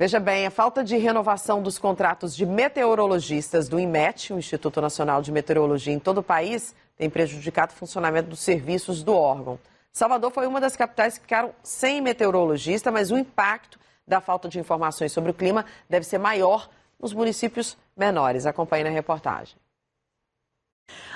Veja bem, a falta de renovação dos contratos de meteorologistas do INMET, o Instituto Nacional de Meteorologia, em todo o país, tem prejudicado o funcionamento dos serviços do órgão. Salvador foi uma das capitais que ficaram sem meteorologista, mas o impacto da falta de informações sobre o clima deve ser maior nos municípios menores. Acompanhe na reportagem.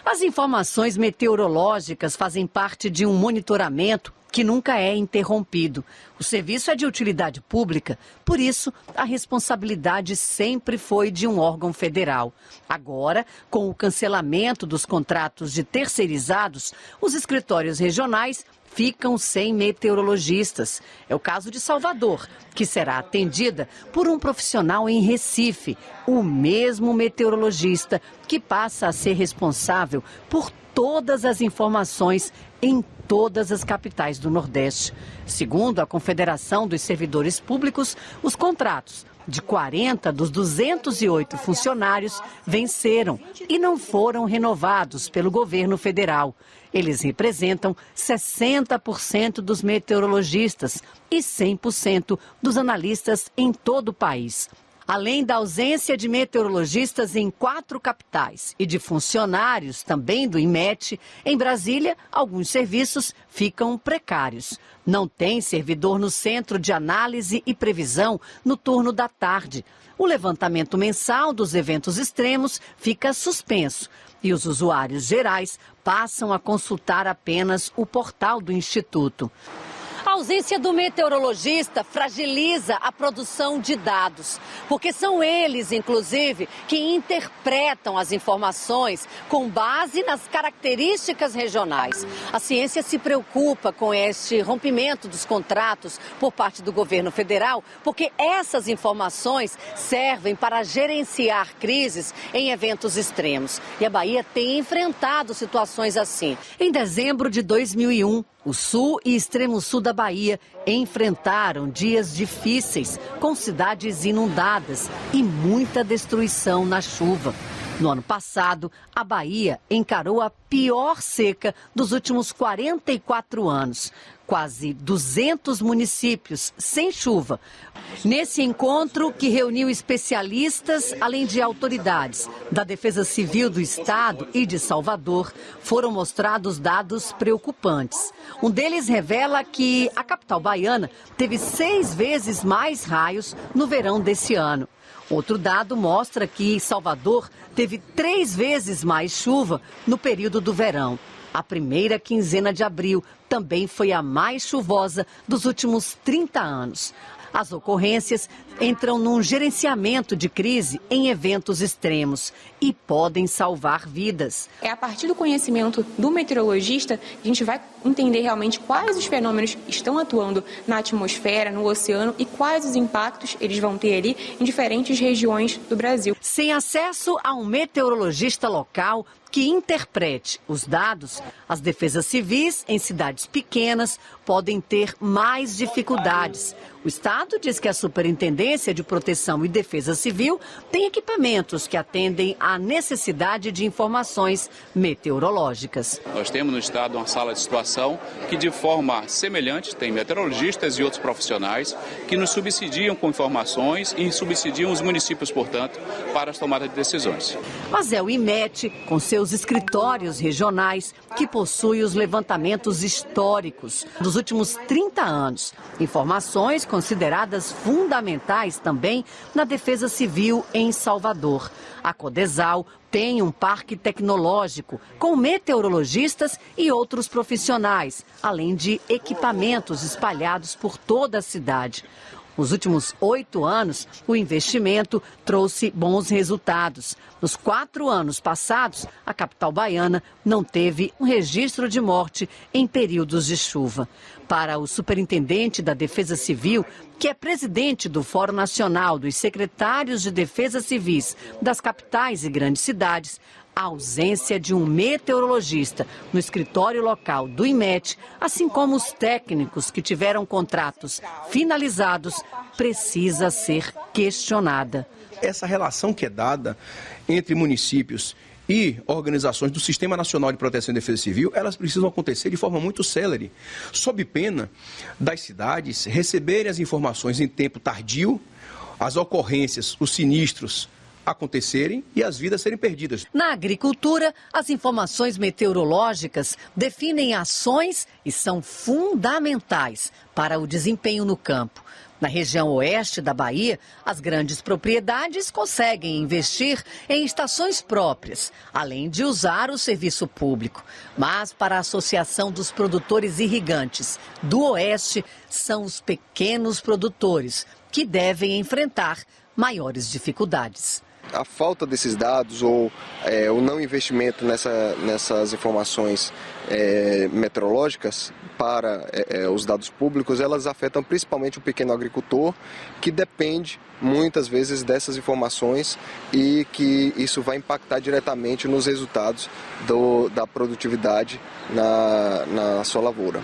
As informações meteorológicas fazem parte de um monitoramento que nunca é interrompido. O serviço é de utilidade pública, por isso a responsabilidade sempre foi de um órgão federal. Agora, com o cancelamento dos contratos de terceirizados, os escritórios regionais ficam sem meteorologistas. É o caso de Salvador, que será atendida por um profissional em Recife, o mesmo meteorologista que passa a ser responsável por todas as informações em todas as capitais do Nordeste. Segundo a Confederação dos Servidores Públicos, os contratos de 40 dos 208 funcionários venceram e não foram renovados pelo governo federal. Eles representam 60% dos meteorologistas e 100% dos analistas em todo o país. Além da ausência de meteorologistas em 4 capitais e de funcionários também do INMET, em Brasília, alguns serviços ficam precários. Não tem servidor no Centro de Análise e Previsão no turno da tarde. O levantamento mensal dos eventos extremos fica suspenso e os usuários gerais passam a consultar apenas o portal do Instituto. A ausência do meteorologista fragiliza a produção de dados, porque são eles, inclusive, que interpretam as informações com base nas características regionais. A ciência se preocupa com este rompimento dos contratos por parte do governo federal, porque essas informações servem para gerenciar crises em eventos extremos. E a Bahia tem enfrentado situações assim. Em dezembro de 2001, o sul e extremo sul da Bahia enfrentaram dias difíceis, com cidades inundadas e muita destruição na chuva. No ano passado, a Bahia encarou a pior seca dos últimos 44 anos. Quase 200 municípios sem chuva. Nesse encontro, que reuniu especialistas, além de autoridades da Defesa Civil do Estado e de Salvador, foram mostrados dados preocupantes. Um deles revela que a capital baiana teve 6 vezes mais raios no verão desse ano. Outro dado mostra que Salvador teve 3 vezes mais chuva no período do verão. A primeira quinzena de abril também foi a mais chuvosa dos últimos 30 anos. As ocorrências entram num gerenciamento de crise em eventos extremos e podem salvar vidas. É a partir do conhecimento do meteorologista que a gente vai entender realmente quais os fenômenos estão atuando na atmosfera, no oceano e quais os impactos eles vão ter ali em diferentes regiões do Brasil. Sem acesso a um meteorologista local que interprete os dados, as defesas civis em cidades pequenas podem ter mais dificuldades. O Estado diz que a Superintendência de Proteção e Defesa Civil tem equipamentos que atendem à necessidade de informações meteorológicas. Nós temos no Estado uma sala de situação que, de forma semelhante, tem meteorologistas e outros profissionais que nos subsidiam com informações e subsidiam os municípios, portanto, para as tomadas de decisões. Mas é o INMET, com seus escritórios regionais, que possui os levantamentos históricos dos últimos 30 anos. Informações consideradas fundamentais também na Defesa Civil em Salvador. A Codesal tem um parque tecnológico com meteorologistas e outros profissionais, além de equipamentos espalhados por toda a cidade. Nos últimos 8 anos, o investimento trouxe bons resultados. Nos 4 anos passados, a capital baiana não teve um registro de morte em períodos de chuva. Para o superintendente da Defesa Civil, que é presidente do Fórum Nacional dos Secretários de Defesa Civis das capitais e grandes cidades, a ausência de um meteorologista no escritório local do INMET, assim como os técnicos que tiveram contratos finalizados, precisa ser questionada. Essa relação que é dada entre municípios e organizações do Sistema Nacional de Proteção e Defesa Civil, elas precisam acontecer de forma muito célere, sob pena das cidades receberem as informações em tempo tardio as ocorrências, os sinistros acontecerem e as vidas serem perdidas. Na agricultura, as informações meteorológicas definem ações e são fundamentais para o desempenho no campo. Na região oeste da Bahia, as grandes propriedades conseguem investir em estações próprias, além de usar o serviço público. Mas para a Associação dos Produtores Irrigantes do Oeste, são os pequenos produtores que devem enfrentar maiores dificuldades. A falta desses dados ou o não investimento nessas informações meteorológicas para os dados públicos, elas afetam principalmente o pequeno agricultor, que depende muitas vezes dessas informações e que isso vai impactar diretamente nos resultados da produtividade na sua lavoura.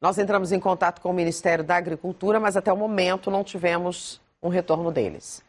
Nós entramos em contato com o Ministério da Agricultura, mas até o momento não tivemos um retorno deles.